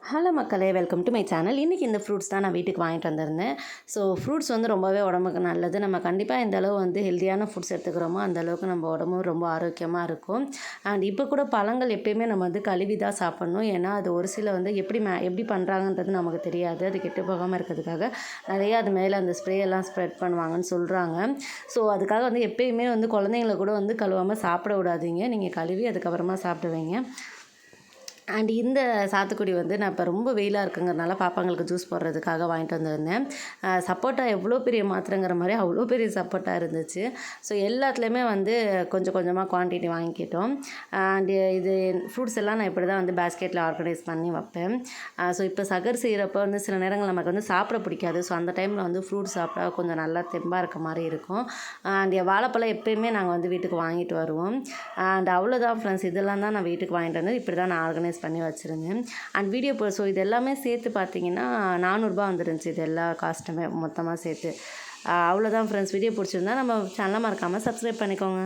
Hello மக்களே, welcome to my channel. இன்றைக்கி இந்த ஃப்ரூட்ஸ் தான் நான் வீட்டுக்கு வாங்கிட்டு வந்திருந்தேன். ஸோ ஃப்ரூட்ஸ் வந்து ரொம்பவே உடம்புக்கு நல்லது. நம்ம கண்டிப்பாக எந்த அளவு வந்து ஹெல்த்தியான ஃபுட்ஸ் எடுத்துக்கிறோமோ அந்த அளவுக்கு நம்ம உடம்பும் ரொம்ப ஆரோக்கியமாக இருக்கும். அண்ட் இப்போ கூட பழங்கள் எப்பயுமே நம்ம வந்து கழுவி தான் சாப்பிட்ணும். ஏன்னா அது ஒரு சில வந்து எப்படி பண்ணுறாங்கன்றது நமக்கு தெரியாது. அது கெட்டு போகாமல் இருக்கிறதுக்காக நிறையா அது மேலே அந்த ஸ்ப்ரே எல்லாம் ஸ்ப்ரெட் பண்ணுவாங்கன்னு சொல்கிறாங்க. ஸோ அதுக்காக வந்து எப்பயுமே வந்து குழந்தைங்கள கூட வந்து கழுவாமல் சாப்பிட விடாதீங்க. நீங்கள் கழுவி அதுக்கப்புறமா சாப்பிடுவீங்க. அண்ட் இந்த சாத்துக்குடி வந்து நான் இப்போ ரொம்ப வெயிலாக இருக்குங்கிறனால பாப்பாங்களுக்கு ஜூஸ் போடுறதுக்காக வாங்கிட்டு வந்திருந்தேன். சப்போட்டா எவ்வளோ பெரிய மாத்திரைங்கிற மாதிரி அவ்வளோ பெரிய சப்போட்டா இருந்துச்சு. ஸோ எல்லாத்துலேயுமே வந்து கொஞ்சம் கொஞ்சமாக குவான்டிட்டி வாங்கிக்கிட்டோம். அண்ட் இது ஃப்ரூட்ஸ் எல்லாம் நான் இப்படி தான் வந்து பேஸ்கெட்டில் ஆர்கனைஸ் பண்ணி வைப்பேன். ஸோ இப்போ சகர் செய்கிறப்ப வந்து சில நேரங்கள் நமக்கு வந்து சாப்பிட பிடிக்காது. ஸோ அந்த டைமில் வந்து ஃப்ரூட்ஸ் சாப்பிட்டா கொஞ்சம் நல்லா தெம்பாக இருக்க மாதிரி இருக்கும். அண்ட் வாழைப்பழம் எப்போயுமே நாங்கள் வந்து வீட்டுக்கு வாங்கிட்டு வருவோம். அண்ட் அவ்வளோதான் ஃப்ரெண்ட்ஸ், இதெல்லாம் தான் நான் வீட்டுக்கு வாங்கிட்டு வந்து இப்படி தான் நான் ஆர்கனைஸ் பண்ணி வச்சுருந்தேன். அண்ட் ஸோ இது எல்லாமே சேர்த்து பார்த்தீங்கன்னா ரூ. 400 வந்துருந்துச்சு. இது எல்லா காஸ்ட்டுமே மொத்தமாக சேர்த்து. அவ்வளோதான் ஃப்ரெண்ட்ஸ். வீடியோ பிடிச்சிருந்தா நம்ம சேனலை மறக்காமல் சப்ஸ்கிரைப் பண்ணிக்கோங்க.